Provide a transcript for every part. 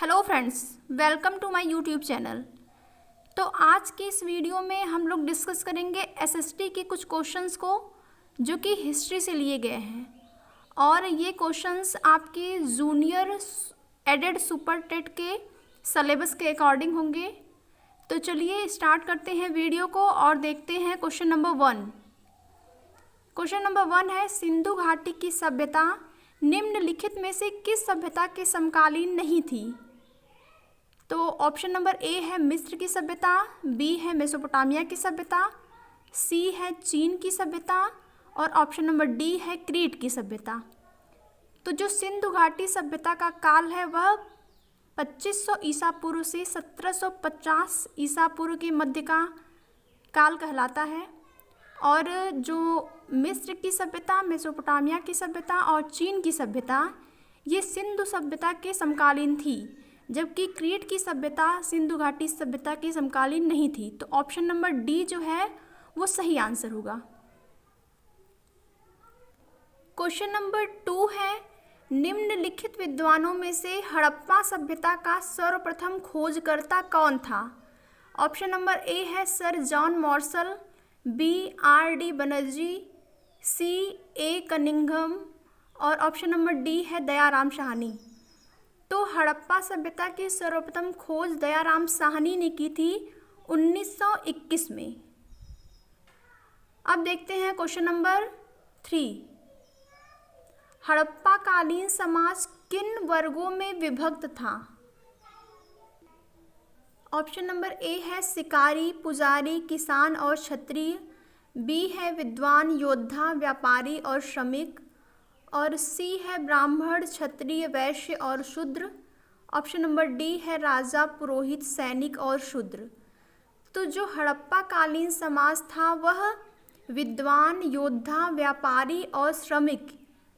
Hello friends, welcome to my YouTube channel. तो आज की इस वीडियो में हम लोग डिस्कस करेंगे एसएसटी के कुछ क्वेश्चंस को जो कि हिस्ट्री से लिए गए हैं और ये क्वेश्चंस आपके जूनियर एडेड सुपर टेट के सिलेबस के अकॉर्डिंग होंगे। तो चलिए स्टार्ट करते हैं वीडियो को और देखते हैं क्वेश्चन नंबर 1। क्वेश्चन नंबर 1 है, सिंधु घाटी की सभ्यता निम्नलिखित में से किस सभ्यता के समकालीन नहीं थी? तो ऑप्शन नंबर ए है मिस्र की सभ्यता, बी है मेसोपोटामिया की सभ्यता, सी है चीन की सभ्यता और ऑप्शन नंबर डी है क्रीट की सभ्यता। तो जो सिंधु घाटी सभ्यता का काल है वह 2500 ईसा पूर्व से 1750 ईसा पूर्व के मध्य का काल कहलाता है। और जो मिस्र की सभ्यता, मेसोपोटामिया की सभ्यता और चीन की सभ्यता ये सिंधु सभ्यता के समकालीन थी, जबकि क्रीट की सभ्यता सिंधु घाटी सभ्यता की समकालीन नहीं थी। तो ऑप्शन नंबर डी जो है वो सही आंसर होगा। क्वेश्चन नंबर 2 है, निम्नलिखित विद्वानों में से हड़प्पा सभ्यता का सर्वप्रथम खोजकर्ता कौन था? ऑप्शन नंबर ए है sir John Marshall, B R D. Banerjee, C A Cunningham और ऑप्शन नंबर डी है दयाराम साहनी। तो हड़प्पा सभ्यता की सर्वप्रथम खोज दयाराम साहनी ने की थी 1921 में। अब देखते हैं क्वेश्चन नंबर 3। हड़प्पा कालीन समाज किन वर्गों में विभक्त था? ऑप्शन नंबर ए है शिकारी, पुजारी, किसान और क्षत्रिय, बी है विद्वान, योद्धा, व्यापारी और श्रमिक और सी है ब्राह्मण, क्षत्रिय, वैश्य और शूद्र। ऑप्शन नंबर डी है राजा, पुरोहित, सैनिक और शूद्र। तो जो हड़प्पा कालीन समाज था वह विद्वान, योद्धा, व्यापारी और श्रमिक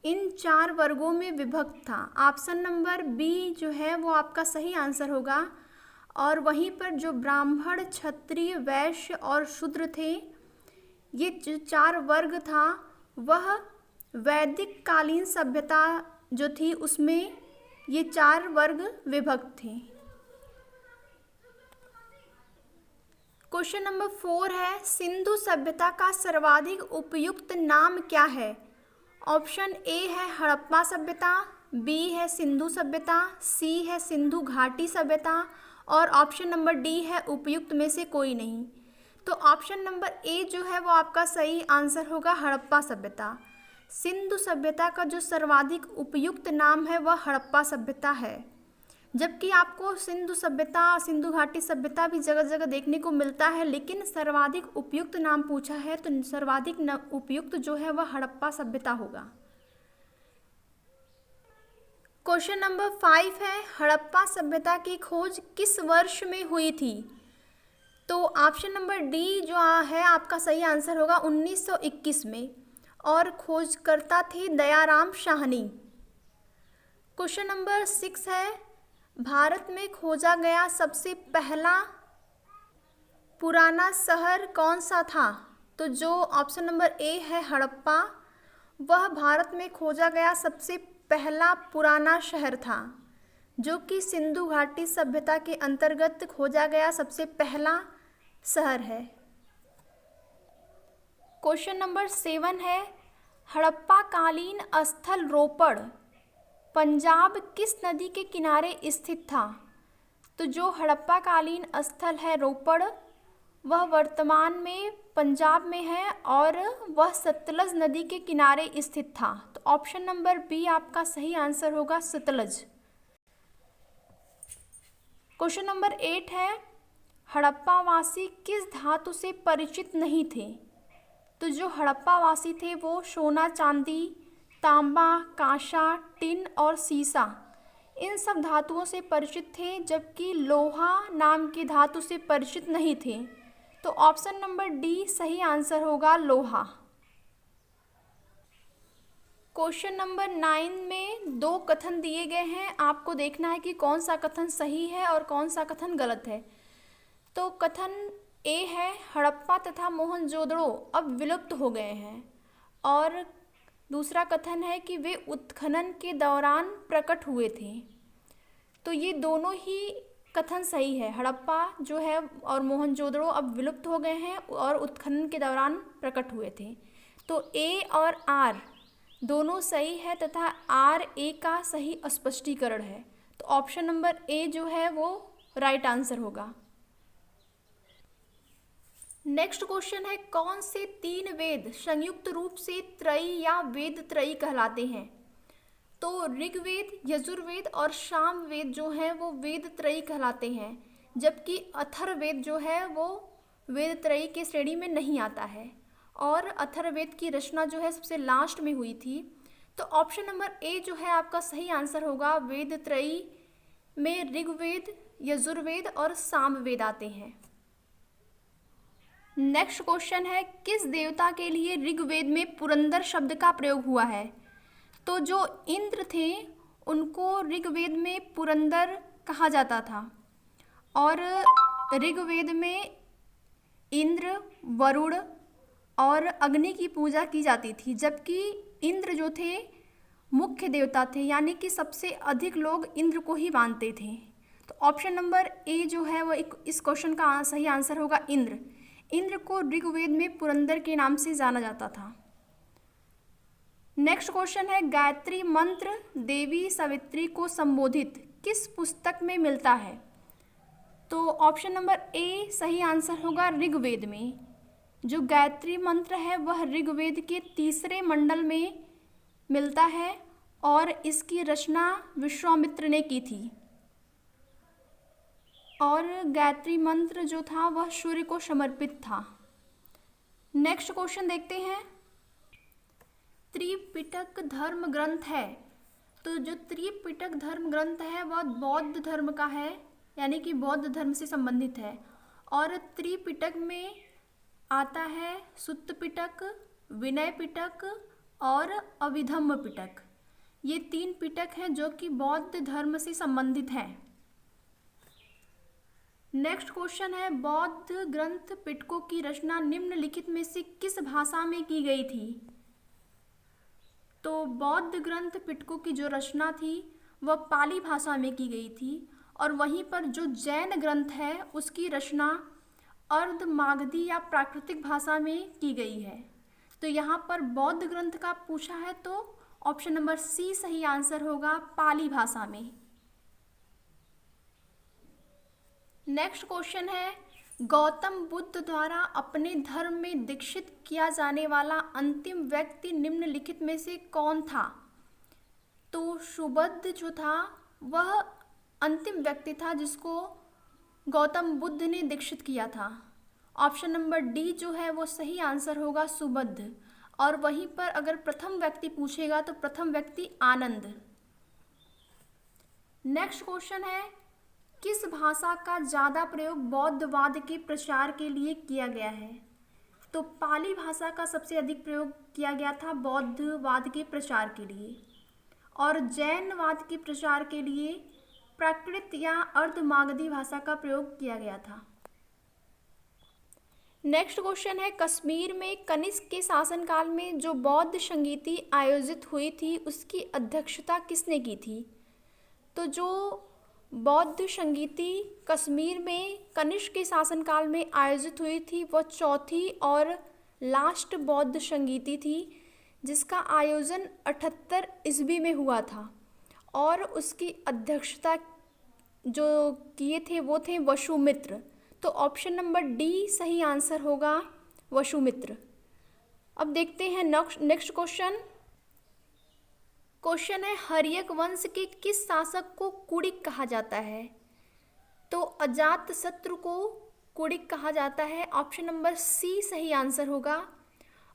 इन 4 वर्गों में विभक्त था। ऑप्शन नंबर बी जो है वो आपका सही आंसर होगा। और वहीं पर जो ब्राह्मण, क्षत्रिय, वैश्य और शूद्र थे, ये जो 4 वर्ग था वह वैदिक कालीन सभ्यता जो थी उसमें ये 4 वर्ग विभक्त थे। क्वेश्चन नंबर 4 है, सिंधु सभ्यता का सर्वाधिक उपयुक्त नाम क्या है? ऑप्शन ए है हड़प्पा सभ्यता, बी है सिंधु सभ्यता, सी है सिंधु घाटी सभ्यता और ऑप्शन नंबर डी है उपयुक्त में से कोई नहीं। तो ऑप्शन नंबर ए जो है वो आपका सही आंसर होगा, हड़प्पा सभ्यता। सिंधु सभ्यता का जो सर्वाधिक उपयुक्त नाम है वह हड़प्पा सभ्यता है, जबकि आपको सिंधु सभ्यता, सिंधु घाटी सभ्यता भी जगह जगह देखने को मिलता है, लेकिन सर्वाधिक उपयुक्त नाम पूछा है तो सर्वाधिक उपयुक्त जो है वह हड़प्पा सभ्यता होगा। क्वेश्चन नंबर 5 है, हड़प्पा सभ्यता की खोज किस वर्ष में हुई थी? तो ऑप्शन नंबर डी जो है आपका सही आंसर होगा 1921 में और खोजकर्ता थे दयाराम साहनी। क्वेश्चन नंबर 6 है, भारत में खोजा गया सबसे पहला पुराना शहर कौन सा था? तो जो ऑप्शन नंबर ए है हड़प्पा, वह भारत में खोजा गया सबसे पहला पुराना शहर था, जो कि सिंधु घाटी सभ्यता के अंतर्गत खोजा गया सबसे पहला शहर है। क्वेश्चन नंबर 7 है, हड़प्पा कालीन स्थल रोपड़ पंजाब किस नदी के किनारे स्थित था? तो जो हड़प्पा कालीन स्थल है रोपड़ वह वर्तमान में पंजाब में है और वह सतलज नदी के किनारे स्थित था। तो ऑप्शन नंबर बी आपका सही आंसर होगा, सतलज। क्वेश्चन नंबर 8 है, हड़प्पा वासी किस धातु से परिचित नहीं थे? तो जो हड़प्पा वासी थे वो सोना, चांदी, तांबा, कांसा, टिन और सीसा इन सब धातुओं से परिचित थे, जबकि लोहा नाम की धातु से परिचित नहीं थे। तो ऑप्शन नंबर डी सही आंसर होगा, लोहा। क्वेश्चन नंबर 9 में 2 कथन दिए गए हैं, आपको देखना है कि कौन सा कथन सही है और कौन सा कथन गलत है। तो कथन ए है, हड़प्पा तथा मोहनजोदड़ो अब विलुप्त हो गए हैं और दूसरा कथन है कि वे उत्खनन के दौरान प्रकट हुए थे। तो ये दोनों ही कथन सही है। हड़प्पा जो है और मोहनजोदड़ो अब विलुप्त हो गए हैं और उत्खनन के दौरान प्रकट हुए थे। तो ए और आर दोनों सही है तथा आर ए का सही स्पष्टीकरण है। तो ऑप्शन नंबर ए जो है वो राइट आंसर होगा। नेक्स्ट क्वेश्चन है, कौन से 3 वेद संयुक्त रूप से त्रयी या वेद त्रयी कहलाते हैं? तो ऋग्वेद, यजुर्वेद और सामवेद जो है वो वेद त्रयी कहलाते हैं, जबकि अथर्ववेद जो है वो वेद त्रयी के श्रेणी में नहीं आता है। और अथर्ववेद की रचना जो है सबसे लास्ट में हुई थी। तो ऑप्शन नंबर ए जो है आपका सही आंसर होगा। वेद त्रयी में ऋग्वेद, यजुर्वेद और सामवेद आते हैं। नेक्स्ट क्वेश्चन है, किस देवता के लिए ऋग्वेद में पुरंदर शब्द का प्रयोग हुआ है? तो जो इंद्र थे उनको ऋग्वेद में पुरंदर कहा जाता था और ऋग्वेद में इंद्र, वरुण और अग्नि की पूजा की जाती थी, जबकि इंद्र जो थे मुख्य देवता थे, यानी कि सबसे अधिक लोग इंद्र को ही मानते थे। तो ऑप्शन नंबर ए जो है वो इस क्वेश्चन का सही आंसर होगा इंद्र। इंद्र को ऋग्वेद में पुरंदर के नाम से जाना जाता था। नेक्स्ट क्वेश्चन है, गायत्री मंत्र देवी सावित्री को संबोधित किस पुस्तक में मिलता है? तो ऑप्शन नंबर ए सही आंसर होगा ऋग्वेद में। जो गायत्री मंत्र है वह ऋग्वेद के 3 मंडल में मिलता है और इसकी रचना विश्वामित्र ने की थी। और गायत्री मंत्र जो था वह सूर्य को समर्पित था। नेक्स्ट क्वेश्चन देखते हैं, त्रिपिटक धर्म ग्रंथ है। तो जो त्रिपिटक धर्म ग्रंथ है वह बौद्ध धर्म का है, यानी कि बौद्ध धर्म से संबंधित है। और त्रिपिटक में आता है सुत्त पिटक, विनय पिटक और अभिधम्म पिटक। ये 3 पिटक हैं जो कि बौद्ध धर्म से संबंधित हैं। नेक्स्ट क्वेश्चन है, बौद्ध ग्रंथ पिटकों की रचना निम्नलिखित में से किस भाषा में की गई थी? तो बौद्ध ग्रंथ पिटकों की जो रचना थी वह पाली भाषा में की गई थी और वहीं पर जो जैन ग्रंथ है उसकी रचना अर्ध मागधी या प्राकृतिक भाषा में की गई है। तो यहाँ पर बौद्ध ग्रंथ का पूछा है तो ऑप्शन नंबर सी सही आंसर होगा, पाली भाषा में। नेक्स्ट क्वेश्चन है, गौतम बुद्ध द्वारा अपने धर्म में दीक्षित किया जाने वाला अंतिम व्यक्ति निम्नलिखित में से कौन था? तो सुबुद्ध जो था वह अंतिम व्यक्ति था जिसको गौतम बुद्ध ने दीक्षित किया था। ऑप्शन नंबर डी जो है वो सही आंसर होगा, सुबुद्ध। और वहीं पर अगर प्रथम व्यक्ति पूछेगा तो प्रथम व्यक्ति आनंद। नेक्स्ट क्वेश्चन है, किस भाषा का ज़्यादा प्रयोग बौद्धवाद के प्रचार के लिए किया गया है? तो पाली भाषा का सबसे अधिक प्रयोग किया गया था बौद्धवाद के प्रचार के लिए और जैनवाद के प्रचार के लिए प्राकृत या अर्धमागधी भाषा का प्रयोग किया गया था। नेक्स्ट क्वेश्चन है, कश्मीर में कनिष्क के शासनकाल में जो बौद्ध संगीति आयोजित हुई थी उसकी अध्यक्षता किसने की थी? तो जो बौद्ध संगीति कश्मीर में कनिष्क के शासनकाल में आयोजित हुई थी वह चौथी और लास्ट बौद्ध संगीति थी, जिसका आयोजन 78 ईस्वी में हुआ था और उसकी अध्यक्षता जो किए थे वो थे वसुमित्र। तो ऑप्शन नंबर डी सही आंसर होगा, वसुमित्र। अब देखते हैं नेक्स्ट क्वेश्चन है, हर्यक वंश के किस शासक को कुड़िक कहा जाता है? तो अजातशत्रु को कुड़िक कहा जाता है। ऑप्शन नंबर सी सही आंसर होगा।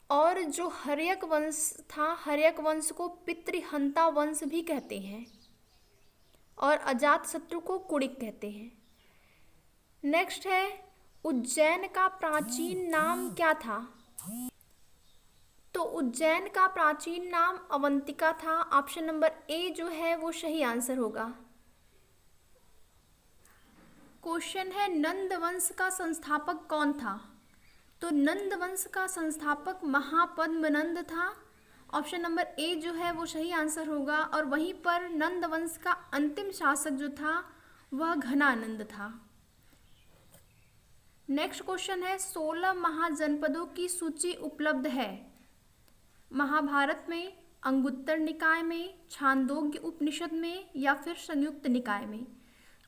और जो हर्यक वंश था, हर्यक वंश को पितृहंता वंश भी कहते हैं और अजातशत्रु को कुड़िक कहते हैं। नेक्स्ट है, उज्जैन का प्राचीन नाम क्या था? तो उज्जैन का प्राचीन नाम अवंतिका था। ऑप्शन नंबर ए जो है वो सही आंसर होगा। क्वेश्चन है, नंद वंश का संस्थापक कौन था? तो नंद वंश का संस्थापक महापद्मनंद था ऑप्शन नंबर ए जो है वो सही आंसर होगा। और वहीं पर नंद वंश का अंतिम शासक जो था वह घनानंद था। नेक्स्ट क्वेश्चन है 16 महाजनपदों की सूची उपलब्ध है महाभारत में, अंगुत्तर निकाय में, छांदोग्य उपनिषद में या फिर संयुक्त निकाय में।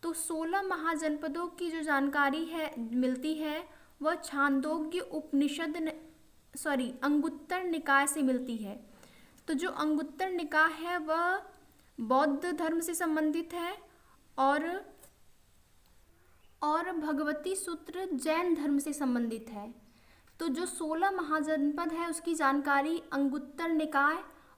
तो 16 महाजनपदों की जो जानकारी है मिलती है वह छांदोग्य उपनिषद अंगुत्तर निकाय से मिलती है। तो जो अंगुत्तर निकाय है वह बौद्ध धर्म से संबंधित है और भगवती सूत्र जैन धर्म से संबंधित है। तो जो 16 महाजनपद है उसकी जानकारी अंगुत्तर निकाय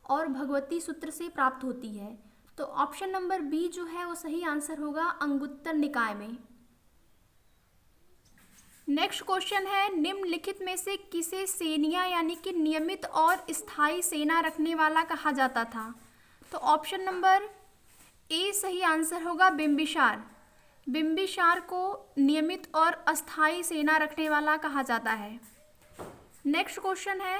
और भगवती सूत्र से प्राप्त होती है। तो ऑप्शन नंबर बी जो है वो सही आंसर होगा अंगुत्तर निकाय में। नेक्स्ट क्वेश्चन है निम्नलिखित में से किसे सेनिया यानी कि नियमित और स्थायी सेना रखने वाला कहा जाता था। तो ऑप्शन नंबर ए सही आंसर होगा बिंबिसार। बिंबिसार को नियमित और अस्थायी सेना रखने वाला कहा जाता है। नेक्स्ट क्वेश्चन है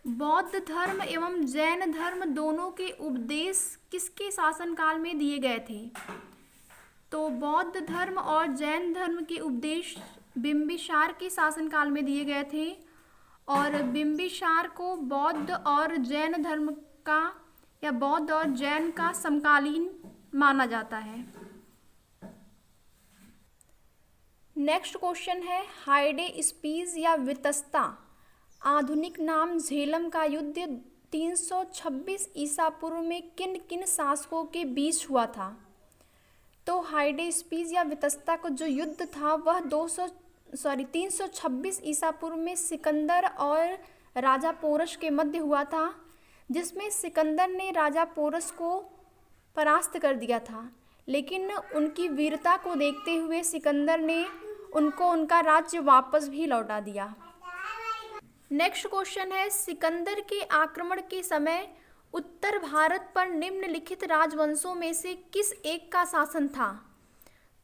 बौद्ध धर्म एवं जैन धर्म दोनों के उपदेश किसके शासनकाल में दिए गए थे। तो बौद्ध धर्म और जैन धर्म के उपदेश बिंबिसार के शासनकाल में दिए गए थे और बिंबिसार को बौद्ध और जैन धर्म का या बौद्ध और जैन का समकालीन माना जाता है। नेक्स्ट क्वेश्चन है हाइडेस्पीस या वितस्ता आधुनिक नाम झेलम का युद्ध 326 ईसा पूर्व में किन किन शासकों के बीच हुआ था। तो हाइडेस्पीस या वितस्ता का जो युद्ध था वह 326 ईसा पूर्व में सिकंदर और राजा पोरस के मध्य हुआ था, जिसमें सिकंदर ने राजा पोरस को परास्त कर दिया था, लेकिन उनकी वीरता को देखते हुए सिकंदर ने उनको उनका राज्य वापस भी लौटा दिया। नेक्स्ट क्वेश्चन है सिकंदर के आक्रमण के समय उत्तर भारत पर निम्नलिखित राजवंशों में से किस एक का शासन था।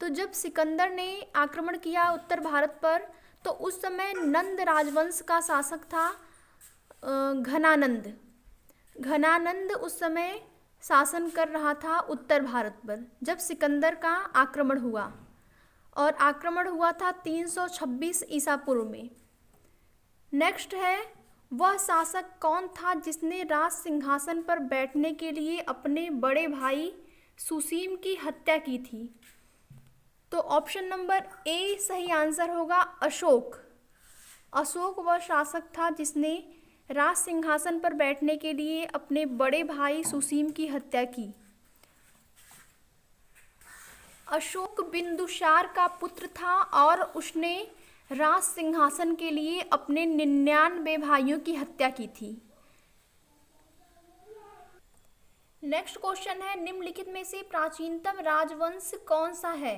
तो जब सिकंदर ने आक्रमण किया उत्तर भारत पर तो उस समय नंद राजवंश का शासक था घनानंद। घनानंद उस समय शासन कर रहा था उत्तर भारत पर जब सिकंदर का आक्रमण हुआ, और आक्रमण हुआ था 326 ईसा पूर्व में। नेक्स्ट है वह शासक कौन था जिसने राज सिंहासन पर बैठने के लिए अपने बड़े भाई सुसीम की हत्या की थी। तो ऑप्शन नंबर ए सही आंसर होगा अशोक। अशोक वह शासक था जिसने राज सिंहासन पर बैठने के लिए अपने बड़े भाई सुसीम की हत्या की। अशोक बिंदुसार का पुत्र था और उसने राज सिंहासन के लिए अपने 99 भाइयों की हत्या की थी। नेक्स्ट क्वेश्चन है निम्नलिखित में से प्राचीनतम राजवंश कौन सा है।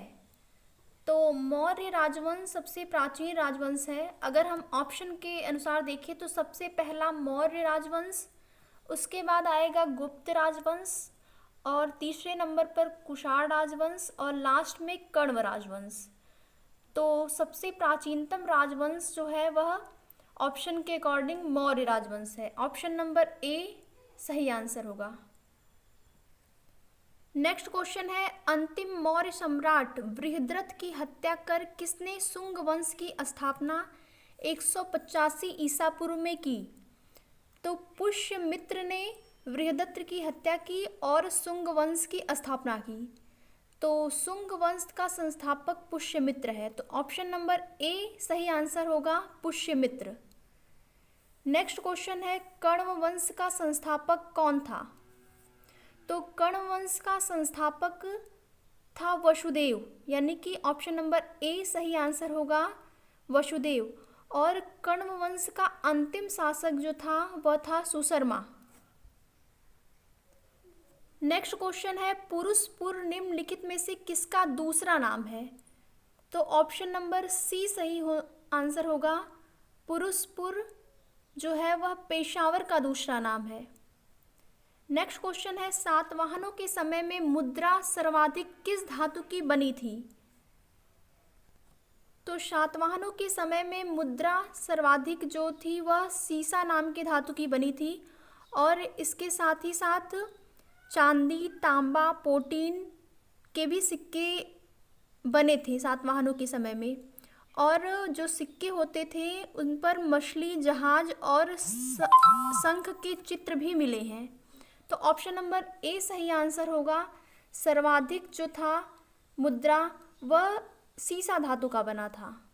तो मौर्य राजवंश सबसे प्राचीन राजवंश है। अगर हम ऑप्शन के अनुसार देखें तो सबसे पहला मौर्य राजवंश, उसके बाद आएगा गुप्त राजवंश और तीसरे नंबर पर कुषाण राजवंश और लास्ट में कण्व राजवंश। तो सबसे प्राचीनतम राजवंश जो है वह ऑप्शन के अकॉर्डिंग मौर्य राजवंश है। ऑप्शन नंबर ए सही आंसर होगा। नेक्स्ट क्वेश्चन है अंतिम मौर्य सम्राट बृहद्रथ की हत्या कर किसने शुंग वंश की स्थापना 185 ईसा पूर्व में की। तो पुष्यमित्र ने बृहद्रथ की हत्या की और शुंग वंश की स्थापना की। तो शुंग वंश का संस्थापक पुष्यमित्र है। तो ऑप्शन नंबर ए सही आंसर होगा पुष्यमित्र। नेक्स्ट क्वेश्चन है कण्व वंश का संस्थापक कौन था। तो कण्व वंश का संस्थापक था वसुदेव, यानी कि ऑप्शन नंबर ए सही आंसर होगा वसुदेव। और कण्व वंश का अंतिम शासक जो था वह था सुशर्मा। नेक्स्ट क्वेश्चन है पुरुषपुर निम्नलिखित में से किसका दूसरा नाम है। तो ऑप्शन नंबर सी सही आंसर होगा। पुरुषपुर जो है वह पेशावर का दूसरा नाम है। नेक्स्ट क्वेश्चन है सातवाहनों के समय में मुद्रा सर्वाधिक किस धातु की बनी थी। तो सातवाहनों के समय में मुद्रा सर्वाधिक जो थी वह सीसा नाम की धातु की बनी थी। और इसके साथ ही साथ चांदी, तांबा, पोटीन के भी सिक्के बने थे सातवाहनों के समय में। और जो सिक्के होते थे उन पर मछली, जहाज और शंख के चित्र भी मिले हैं। तो ऑप्शन नंबर ए सही आंसर होगा। सर्वाधिक जो था मुद्रा वह सीसा धातु का बना था।